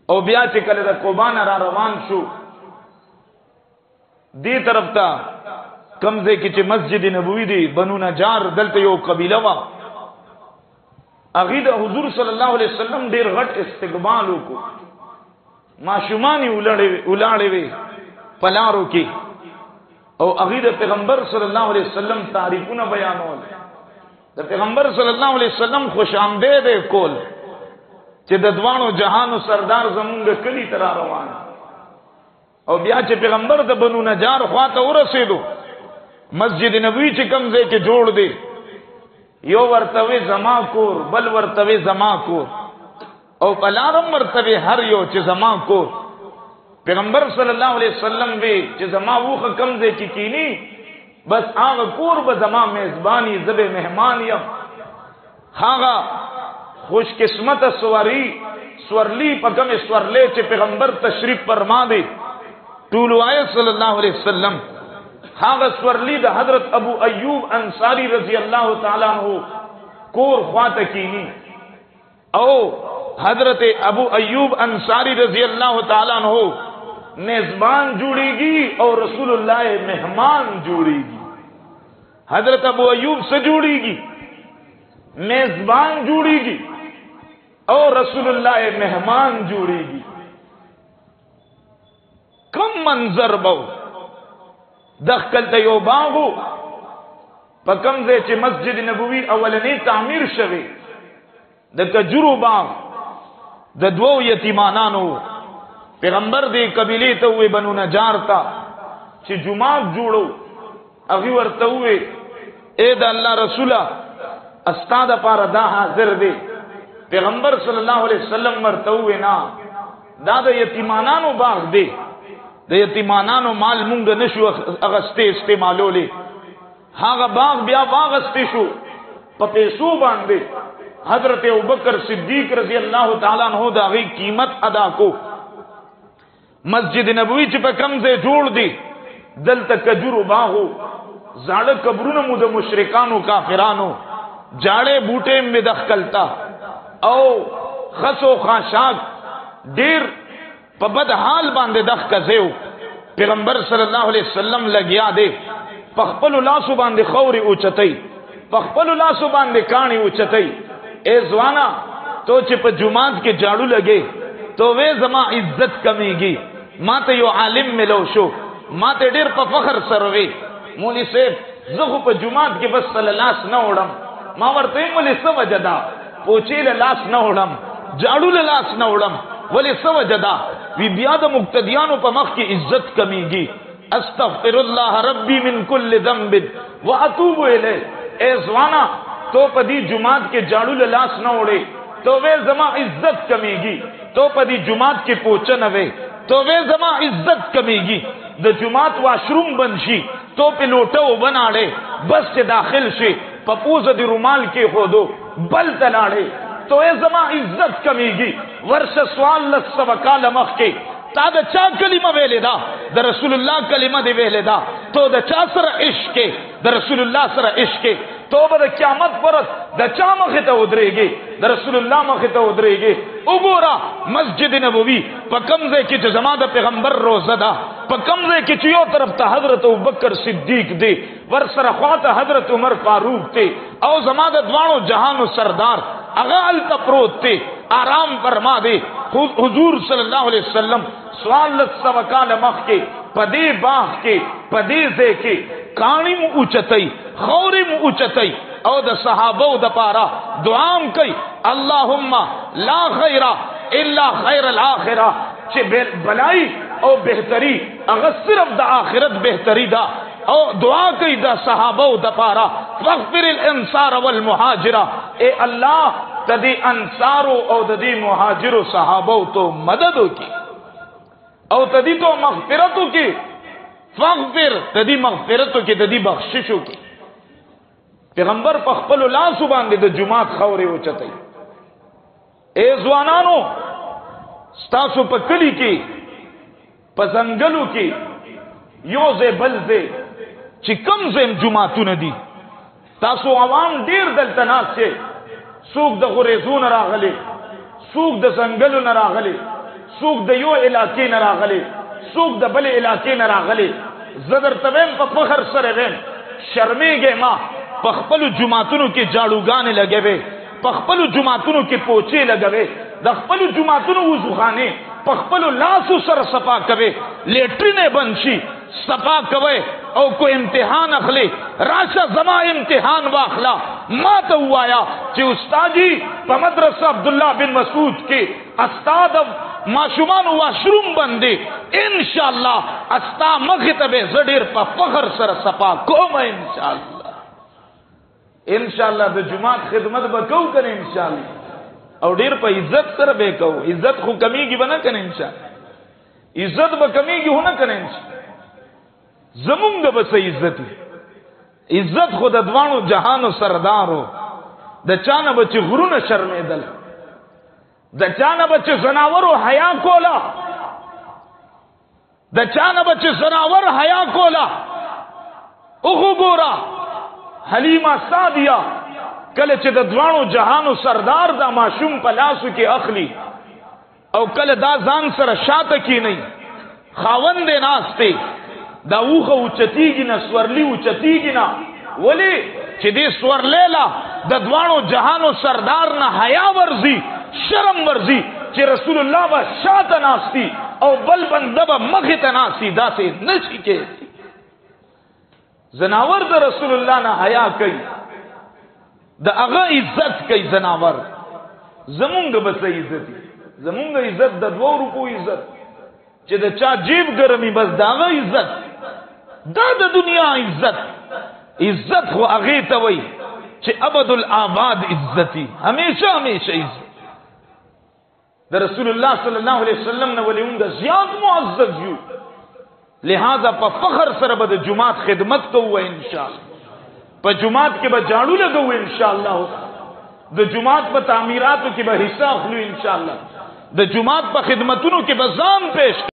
او بیا چې کله د قبان را روان شو دی طرف ته کمزه کې چې مسجد نبوي دی بنو نجار دلته یو قبیله وا اغه د حضور صلی الله علیه وسلم ډیر غټ استقبال وکړو ماشومانی ولاړې وي پلارو کې او اغه د پیغمبر صلی الله علیه وسلم تعریفونه بیانول د پیغمبر صلی الله علیه وسلم خوش آمدید کول چې د دوانو جهانو سردار زمونږ کلی تر روان او بیا چې پیغمبر د بنو نجار خواته ورسېدو مسجد نبوی چې کوم ځای کې جوړ دی یو ورتوي زما کور بل ورتوي زما کور او پلارم ورتوي هر یو چې زما کور پیغمبر صلی الله علیه وسلم وی چې زما وخه کوم ځای کې کینی بس هغه کور به زما میزبانی زبه مهمان یم هغه خوش قسمت سورلی په کوم سورلې چې پیغمبر تشریف فرما دی طول آیه صلی الله علیه وسلم هغه سورلی د حضرت ابو ایوب انصاری رضی الله تعالی عنہ کور خواته کینی او حضرت ابو ایوب انصاری رضی اللہ تعالی عنہ میزبان جوڑی او رسول اللہ مہمان جوڑی حضرت ابو ایوب سے جوڑی گی میزبان جوڑی او رسول اللہ مہمان جوڑی کم منظر بو دخل تیو باغو پا کمزے چی مسجد نبوی اولنی تعمیر شوی د کجرو باغ د دوو یتیمانانو پیغمبر دی قبیله ته وی بنو نجار تا چې جمعه جوړو اغي ورته وی اے د الله رسوله استاد پاره دا حاضر دی پیغمبر صلی الله علیه وسلم ورته وی نا دا د یتیمانانو باغ دی د یتیمانانو مال مونږ نشو اغسته استعمالولې هغه باغ بیا واغسته شو په پیسو باندې حضرت ابوبکر صدیق رضی اللہ تعالی عنہ دا غی قیمت ادا کو مسجد نبوی چې په کمزه جوړ دی دلته کجرو باغو زاړه قبرونو مو د مشرکانو کافرانو جاړه بوټه می دخلتا او خسو خاشاک ډیر په بد حال باندې دخ کزیو پیغمبر صلی الله علیه وسلم لګیا دی په خپل لاسو باندې خوري اوچتای په خپل لاسو باندې کانی اوچتای اے زوانا تو چې په جمعات کې جاړو لګے تو وې زما عزت کمیږي ما ته یو عالم ملو شو ما ته ډیر په فخر سره وې مولوی صاحب زه په جمعات کې بس صلی الله نه وړم ما ورته مولوی سو وجدا پوچې له لاس نه وړم جاړو له لاس نه وړم ولې سو وجدا وی بیا د مقتدیانو په مخ کې عزت کمیږي استغفر الله ربي من كل ذنب واتوب الیه اے زوانا تو پدی جماعت کے جاڑو لاس نہ اڑے تو وے زما عزت کمیگی تو پدی جماعت کے پوچھا نہ وے تو وے زما عزت کمیگی د جماعت واشروم بنشی تو پہ لوٹو بناڑے بس سے داخل شے پپوز دی رومال کے خودو بل تلاڑے تو اے زما عزت کمیگی ورش سوال لس وکال مخ کے تا دا چا کلمہ ویلے دا دا رسول اللہ کلمہ دے ویلے دا تو دا چا سر عشق دا رسول اللہ سر عشق تو به قیامت پرد د چا مخه ته ودرېږي د رسول الله مخه ته ودرېږي وګوره مسجد نبوي په کمزه کې چې زما د پیغمبر روزه ده په کمزه کې چې یو طرف ته حضرت ابوبکر صدیق دی ور سره خواته حضرت عمر فاروق دی او زما د دوانو جهانو سردار اغه ال تپروت دی آرام فرما دی حضور صلی الله علیه وسلم سوال سوکال مخ کې پدی باغ کې پدی ځای کې کانی مو اوچتای خوري مو اوچتای او د صحابه د پارا دعام کوي اللهم لا خیر الا خیر الاخره چې بلای او بهتري هغه صرف د آخرت بهتري دا او دعا کوي د صحابه د پارا فاغفر الانصار والمهاجر اے الله تدی انصار او د دې مهاجر صحابه تو مدد وکي او تدی تو مغفرت کی فاغفر تدی مغفرت کی تدی بخششو کی پیغمبر په خپل لاس باندې د جمعات خوري او چتای اے ځوانانو ستاسو په کلی کې په ځنګلو کې یو ځای بل ځای چې کم زم جمعاتونه دي تاسو عوام ډیر دلته ناس شي سوق د غریزون راغلي سوق د ځنګلو نه راغلي څوک د یو علاقې نه راغلي څوک د بل علاقې نه راغلي زدر تویم په فخر سره ویم شرمېږي ما په خپل جمعتونو کې جاړوګانې لګوي په خپل جمعتونو کې پوچې لګوي د خپل جمعتونو وضوخانه په خپل لاسو سره صفا کوي لیټرینه بنشي صفا کوي او کو امتحان اخلي راشه زما امتحان واخلا ما ته وایا چې استاد جی په مدرسه عبد الله بن مسعود کې استاد ماشومان واشروم باندې ان شاء الله استا مغتب زډیر په فخر سره صفا کوم ان شاء الله د جمعات خدمت وکاو کنه ان شاء الله او ډیر په عزت سره به کو عزت خو کمیږي بنه کنه ان شاء الله عزت به کمیږي هونه کنه ان شاء زمونږ د بس عزت خو د دوانو جهانو سردارو د چانه بچ غرونه شرمېدل د چانه بچ زناورو حیا کولا د چانه بچ زناور حیا کولا او ګورا حلیمه سادیه کله چې د دوانو جهانو سردار دا ماشوم په لاسو کې اخلي او کله دا ځان سره شاته کی نه خاوند ناشته دا اوخه اوچتیږي نه سورلی اوچتیږي نه ولی چې دې سورلیلا د دوانو جهانو سردار نه حیا ورزي شرم ورزي چې رسول الله با شاته ناشتي او بل بنده به مخه ته ناشتي دا څه نشي کې زناور د رسول الله نه حیا کوي د هغه عزت کوي زناور زمونږ بس عزت زمونږ عزت د 2 روپو عزت چې د چا جیب ګرمي بس داغه عزت دا د دنیا عزت خو هغه ته وای چې ابد الاباد عزتي همیشه عزت د رسول الله صلی الله علیه وسلم نه ولېونګ زیات معزز یو لہذا په فخر سره به د جمعات خدمت کوو ان شاء الله په جمعات کې به جاړو لګو ان شاء الله د جمعات په تعمیراتو کې به حصہ اخلو ان شاء الله د جمعات په خدمتونو کې به ځان پېښ